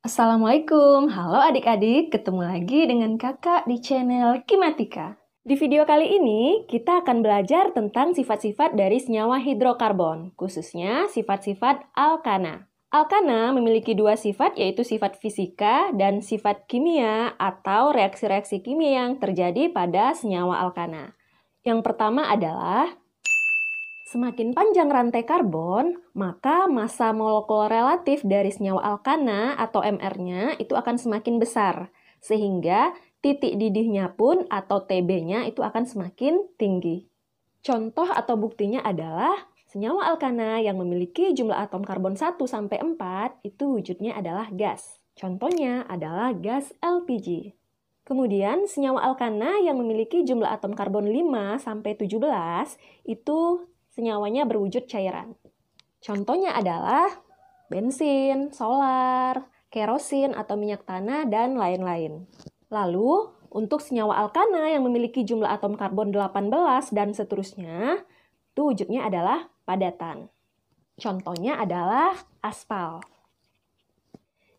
Assalamualaikum, halo adik-adik, ketemu lagi dengan kakak di channel Kimatika. Di video kali ini, kita akan belajar tentang sifat-sifat dari senyawa hidrokarbon, khususnya sifat-sifat alkana. Alkana memiliki dua sifat, yaitu sifat fisika dan sifat kimia atau reaksi-reaksi kimia yang terjadi pada senyawa alkana. Yang pertama adalah semakin panjang rantai karbon, maka massa molekul relatif dari senyawa alkana atau MR-nya itu akan semakin besar, sehingga titik didihnya pun atau TB-nya itu akan semakin tinggi. Contoh atau buktinya adalah senyawa alkana yang memiliki jumlah atom karbon 1-4 itu wujudnya adalah gas. Contohnya adalah gas LPG. Kemudian senyawa alkana yang memiliki jumlah atom karbon 5-17 itu senyawanya berwujud cairan. Contohnya adalah bensin, solar, kerosin atau minyak tanah, dan lain-lain. Lalu, untuk senyawa alkana yang memiliki jumlah atom karbon 18 dan seterusnya, itu wujudnya adalah padatan. Contohnya adalah aspal.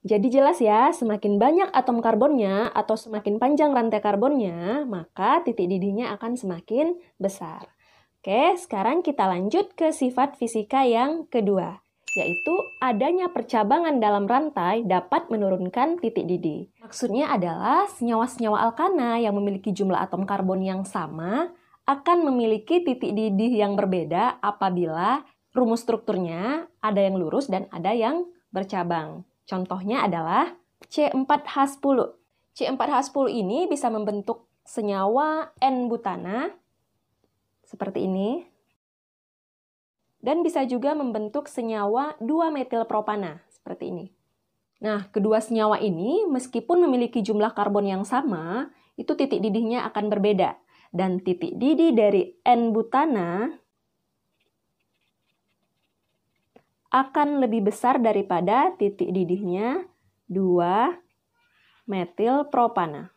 Jadi jelas ya, semakin banyak atom karbonnya atau semakin panjang rantai karbonnya, maka titik didihnya akan semakin besar. Oke, sekarang kita lanjut ke sifat fisika yang kedua, yaitu adanya percabangan dalam rantai dapat menurunkan titik didih. Maksudnya adalah senyawa-senyawa alkana yang memiliki jumlah atom karbon yang sama akan memiliki titik didih yang berbeda apabila rumus strukturnya ada yang lurus dan ada yang bercabang. Contohnya adalah C4H10. C4H10 ini bisa membentuk senyawa N-butana seperti ini, dan bisa juga membentuk senyawa 2-metilpropana seperti ini. Nah, kedua senyawa ini meskipun memiliki jumlah karbon yang sama, itu titik didihnya akan berbeda, dan titik didih dari N-butana akan lebih besar daripada titik didihnya 2-metilpropana.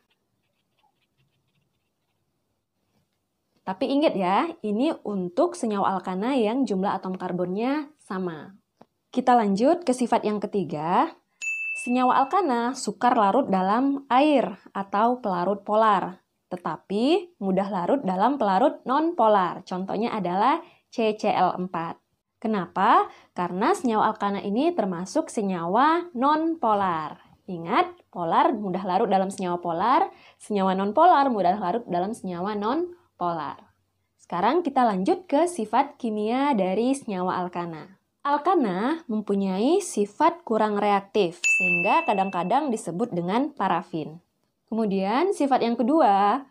Tapi ingat ya, ini untuk senyawa alkana yang jumlah atom karbonnya sama. Kita lanjut ke sifat yang ketiga. Senyawa alkana sukar larut dalam air atau pelarut polar, tetapi mudah larut dalam pelarut non-polar. Contohnya adalah CCl4. Kenapa? Karena senyawa alkana ini termasuk senyawa non-polar. Ingat, polar mudah larut dalam senyawa polar, senyawa non-polar mudah larut dalam senyawa non-polar. Sekarang kita lanjut ke sifat kimia dari senyawa alkana. Alkana mempunyai sifat kurang reaktif, sehingga kadang-kadang disebut dengan parafin. Kemudian sifat yang kedua,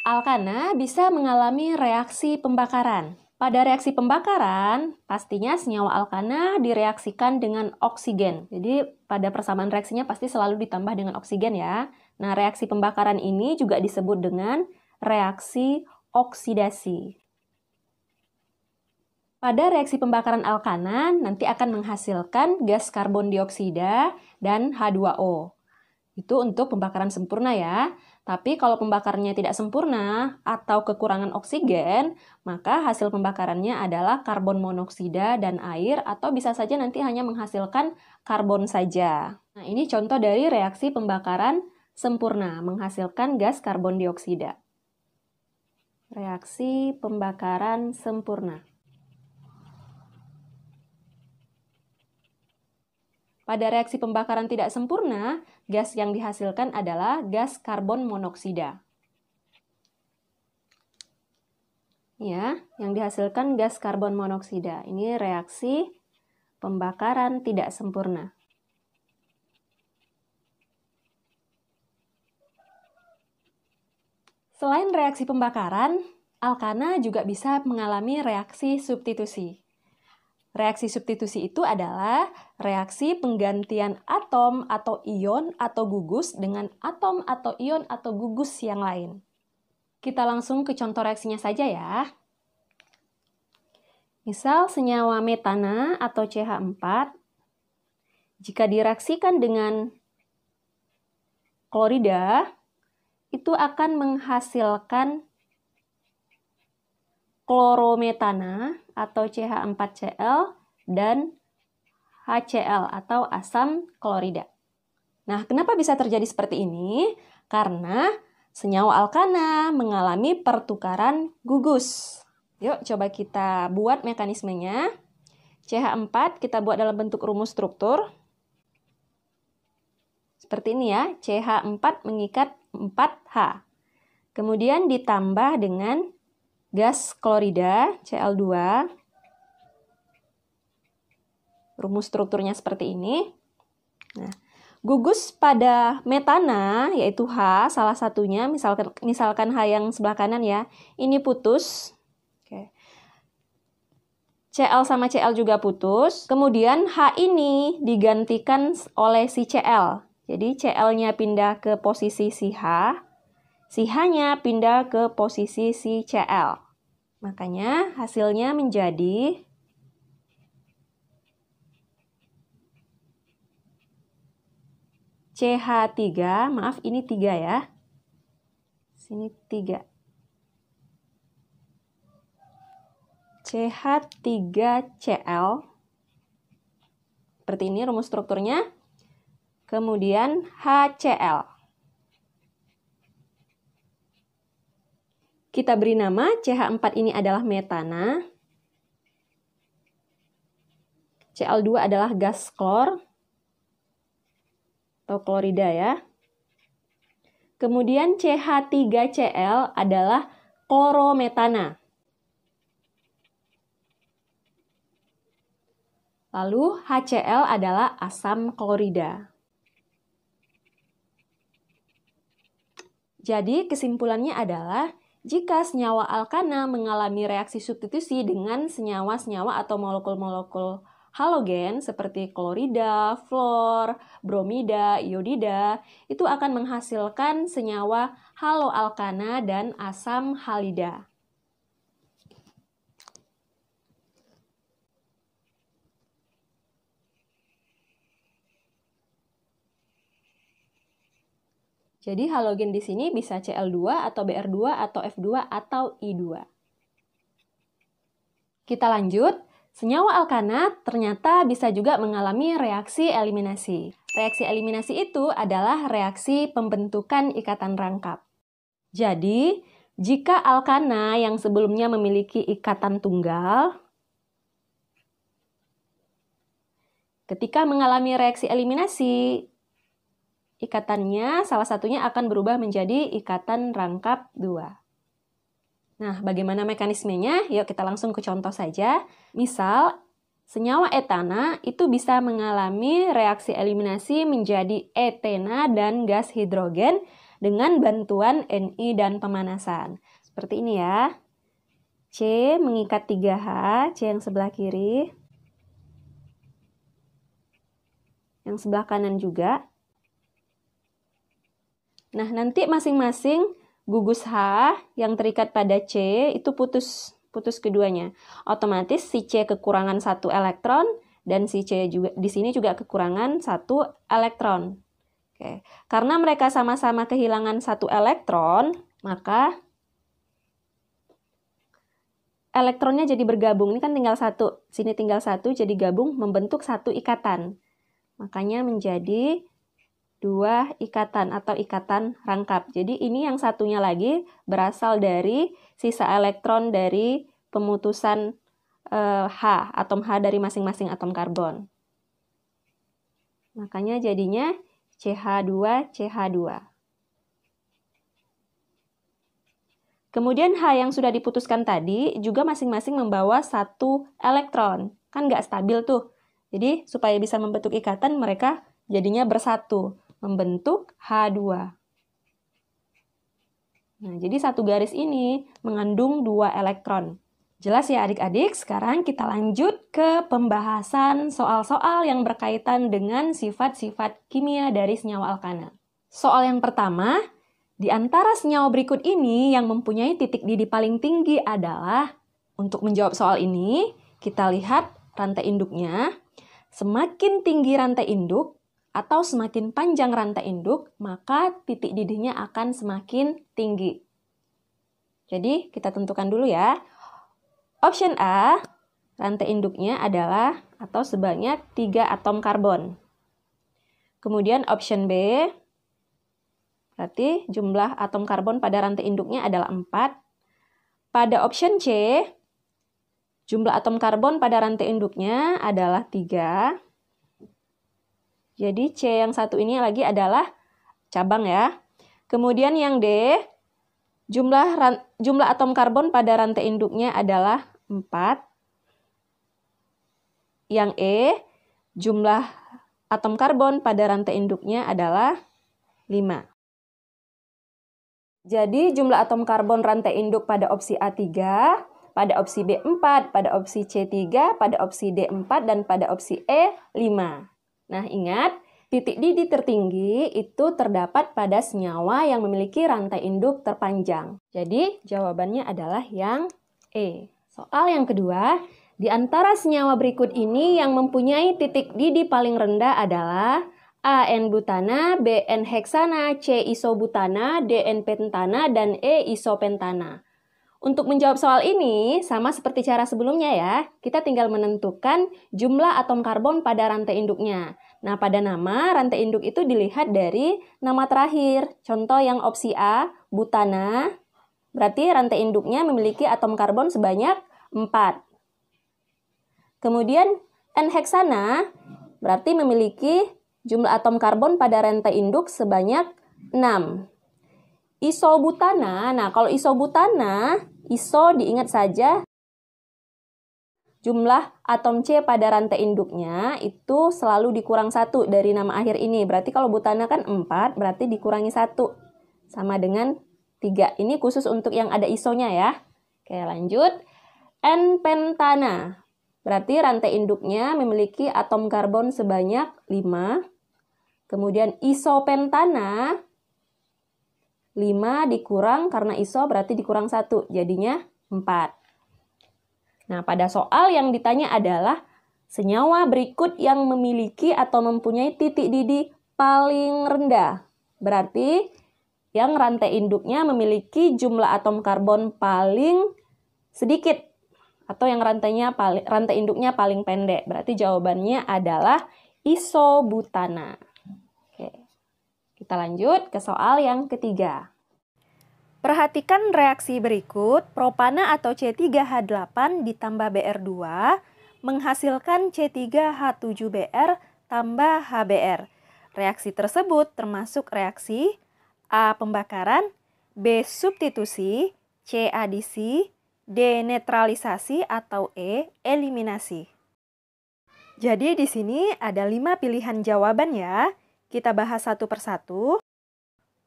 alkana bisa mengalami reaksi pembakaran. Pada reaksi pembakaran, pastinya senyawa alkana direaksikan dengan oksigen. Jadi pada persamaan reaksinya pasti selalu ditambah dengan oksigen ya. Nah, reaksi pembakaran ini juga disebut dengan reaksi oksidasi. Pada reaksi pembakaran alkana nanti akan menghasilkan gas karbon dioksida dan H2O. Itu untuk pembakaran sempurna ya. Tapi kalau pembakarannya tidak sempurna atau kekurangan oksigen, maka hasil pembakarannya adalah karbon monoksida dan air, atau bisa saja nanti hanya menghasilkan karbon saja. Nah, ini contoh dari reaksi pembakaran sempurna, menghasilkan gas karbon dioksida. Reaksi pembakaran sempurna. Pada reaksi pembakaran tidak sempurna, gas yang dihasilkan adalah gas karbon monoksida. Ya, yang dihasilkan gas karbon monoksida. Ini reaksi pembakaran tidak sempurna. Selain reaksi pembakaran, alkana juga bisa mengalami reaksi substitusi. Reaksi substitusi itu adalah reaksi penggantian atom atau ion atau gugus dengan atom atau ion atau gugus yang lain. Kita langsung ke contoh reaksinya saja ya. Misal senyawa metana atau CH4, jika direaksikan dengan klorida, itu akan menghasilkan klorometana atau CH4Cl dan HCl atau asam klorida. Nah, kenapa bisa terjadi seperti ini? Karena senyawa alkana mengalami pertukaran gugus. Yuk, coba kita buat mekanismenya. CH4 kita buat dalam bentuk rumus struktur. Seperti ini ya, CH4 mengikat 4H. Kemudian ditambah dengan gas klorida, Cl2. Rumus strukturnya seperti ini. Nah, gugus pada metana, yaitu H, salah satunya, misalkan H yang sebelah kanan ya, ini putus. Oke. Cl sama Cl juga putus. Kemudian H ini digantikan oleh si Cl. Jadi Cl-nya pindah ke posisi si H, si H-nya pindah ke posisi si Cl. Makanya hasilnya menjadi CH3, maaf ini 3 ya. Sini 3. CH3Cl. Seperti ini rumus strukturnya. Kemudian HCl. Kita beri nama CH4 ini adalah metana. Cl2 adalah gas klor atau klorida ya. Kemudian CH3Cl adalah klorometana. Lalu HCl adalah asam klorida. Jadi kesimpulannya adalah jika senyawa alkana mengalami reaksi substitusi dengan senyawa-senyawa atau molekul-molekul halogen seperti klorida, fluor, bromida, iodida, itu akan menghasilkan senyawa haloalkana dan asam halida. Jadi halogen di sini bisa Cl2 atau Br2 atau F2 atau I2. Kita lanjut. Senyawa alkana ternyata bisa juga mengalami reaksi eliminasi. Reaksi eliminasi itu adalah reaksi pembentukan ikatan rangkap. Jadi, jika alkana yang sebelumnya memiliki ikatan tunggal, ketika mengalami reaksi eliminasi, ikatannya salah satunya akan berubah menjadi ikatan rangkap 2. Nah, bagaimana mekanismenya? Yuk kita langsung ke contoh saja. Misal, senyawa etana itu bisa mengalami reaksi eliminasi menjadi etena dan gas hidrogen dengan bantuan Ni dan pemanasan. Seperti ini ya. C mengikat 3H, C yang sebelah kiri. Yang sebelah kanan juga. Nah, nanti masing-masing gugus H yang terikat pada C itu putus keduanya. Otomatis si C kekurangan 1 elektron dan si C juga di sini juga kekurangan 1 elektron. Oke. Karena mereka sama-sama kehilangan 1 elektron, maka elektronnya jadi bergabung. Ini kan tinggal 1, sini tinggal 1 jadi gabung membentuk 1 ikatan. Makanya menjadi 2 ikatan atau ikatan rangkap. Jadi ini yang satunya lagi berasal dari sisa elektron dari pemutusan H, atom H dari masing-masing atom karbon. Makanya jadinya CH2, CH2. Kemudian H yang sudah diputuskan tadi juga masing-masing membawa 1 elektron. Kan nggak stabil tuh. Jadi supaya bisa membentuk ikatan mereka jadinya bersatu. Membentuk H2. Nah, jadi satu garis ini mengandung 2 elektron. Jelas ya adik-adik? Sekarang kita lanjut ke pembahasan soal-soal yang berkaitan dengan sifat-sifat kimia dari senyawa alkana. Soal yang pertama, di antara senyawa berikut ini yang mempunyai titik didih paling tinggi adalah, untuk menjawab soal ini, kita lihat rantai induknya. Semakin tinggi rantai induk, atau semakin panjang rantai induk, maka titik didihnya akan semakin tinggi. Jadi, kita tentukan dulu ya. Option A, rantai induknya adalah atau sebanyak 3 atom karbon. Kemudian option B, berarti jumlah atom karbon pada rantai induknya adalah 4. Pada option C, jumlah atom karbon pada rantai induknya adalah 3. Jadi C yang satu ini lagi adalah cabang ya. Kemudian yang D, jumlah atom karbon pada rantai induknya adalah 4. Yang E, jumlah atom karbon pada rantai induknya adalah 5. Jadi jumlah atom karbon rantai induk pada opsi A3, pada opsi B4, pada opsi C3, pada opsi D4, dan pada opsi E5. Nah, ingat, titik didih tertinggi itu terdapat pada senyawa yang memiliki rantai induk terpanjang. Jadi, jawabannya adalah yang E. Soal yang kedua, di antara senyawa berikut ini yang mempunyai titik didih paling rendah adalah A N-butana, B N-heksana, C isobutana, D N-pentana, dan E isopentana. Untuk menjawab soal ini, sama seperti cara sebelumnya ya, kita tinggal menentukan jumlah atom karbon pada rantai induknya. Nah, pada nama, rantai induk itu dilihat dari nama terakhir. Contoh yang opsi A, butana, berarti rantai induknya memiliki atom karbon sebanyak 4. Kemudian N-heksana berarti memiliki jumlah atom karbon pada rantai induk sebanyak 6. Isobutana, nah kalau isobutana, iso diingat saja jumlah atom C pada rantai induknya itu selalu dikurang 1 dari nama akhir ini. Berarti kalau butana kan 4, berarti dikurangi 1. Sama dengan 3. Ini khusus untuk yang ada isonya ya. Oke, lanjut. N-pentana. Berarti rantai induknya memiliki atom karbon sebanyak 5. Kemudian isopentana, 5 dikurang karena iso berarti dikurang 1, jadinya 4. Nah, pada soal yang ditanya adalah senyawa berikut yang memiliki atau mempunyai titik didih paling rendah. Berarti yang rantai induknya memiliki jumlah atom karbon paling sedikit. Atau yang rantai induknya paling pendek. Berarti jawabannya adalah isobutana. Oke. Kita lanjut ke soal yang ketiga. Perhatikan reaksi berikut. Propana atau C3H8 ditambah Br2 menghasilkan C3H7Br tambah HBr. Reaksi tersebut termasuk reaksi A. Pembakaran, B. Substitusi, C. Adisi, D. Netralisasi, atau E. Eliminasi. Jadi di sini ada 5 pilihan jawaban ya. Kita bahas satu persatu.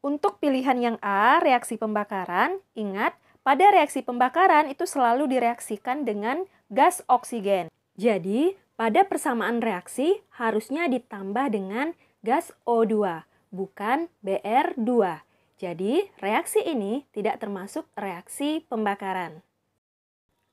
Untuk pilihan yang A, reaksi pembakaran, ingat pada reaksi pembakaran itu selalu direaksikan dengan gas oksigen. Jadi pada persamaan reaksi harusnya ditambah dengan gas O2, bukan Br2. Jadi reaksi ini tidak termasuk reaksi pembakaran.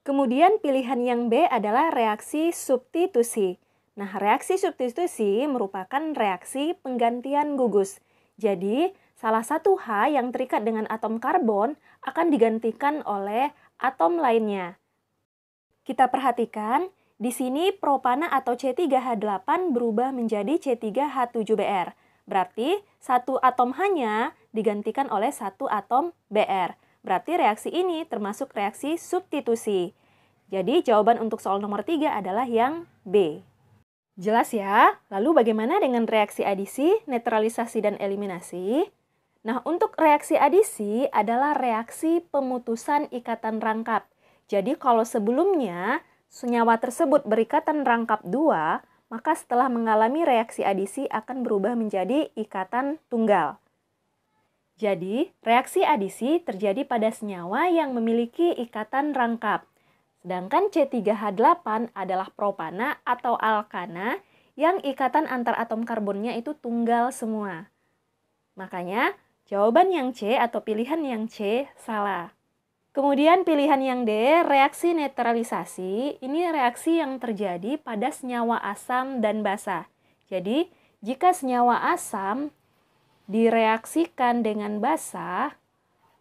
Kemudian pilihan yang B adalah reaksi substitusi. Nah, reaksi substitusi merupakan reaksi penggantian gugus. Jadi, salah satu H yang terikat dengan atom karbon akan digantikan oleh atom lainnya. Kita perhatikan, di sini propana atau C3H8 berubah menjadi C3H7Br. Berarti, satu atom H-nya digantikan oleh satu atom Br. Berarti reaksi ini termasuk reaksi substitusi. Jadi jawaban untuk soal nomor 3 adalah yang B. Jelas ya? Lalu bagaimana dengan reaksi adisi, netralisasi, dan eliminasi? Nah, untuk reaksi adisi adalah reaksi pemutusan ikatan rangkap. Jadi kalau sebelumnya senyawa tersebut berikatan rangkap 2, maka setelah mengalami reaksi adisi akan berubah menjadi ikatan tunggal. Jadi, reaksi adisi terjadi pada senyawa yang memiliki ikatan rangkap. Sedangkan C3H8 adalah propana atau alkana yang ikatan antar atom karbonnya itu tunggal semua. Makanya, jawaban yang C atau pilihan yang C salah. Kemudian pilihan yang D, reaksi netralisasi. Ini reaksi yang terjadi pada senyawa asam dan basa. Jadi, jika senyawa asam direaksikan dengan basa,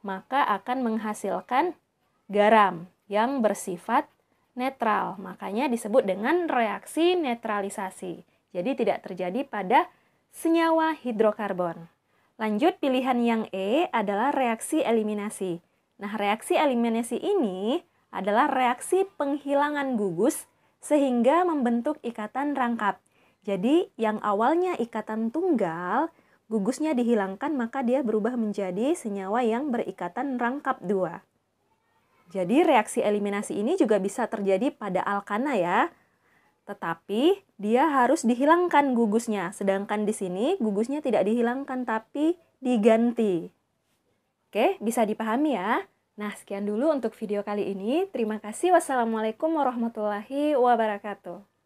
maka akan menghasilkan garam yang bersifat netral. Makanya disebut dengan reaksi netralisasi. Jadi tidak terjadi pada senyawa hidrokarbon. Lanjut, pilihan yang E adalah reaksi eliminasi. Nah, reaksi eliminasi ini adalah reaksi penghilangan gugus sehingga membentuk ikatan rangkap. Jadi, yang awalnya ikatan tunggal, gugusnya dihilangkan maka dia berubah menjadi senyawa yang berikatan rangkap 2. Jadi, reaksi eliminasi ini juga bisa terjadi pada alkana ya. Tetapi dia harus dihilangkan gugusnya, sedangkan di sini gugusnya tidak dihilangkan tapi diganti. Oke, bisa dipahami ya? Nah, sekian dulu untuk video kali ini. Terima kasih. Wassalamualaikum warahmatullahi wabarakatuh.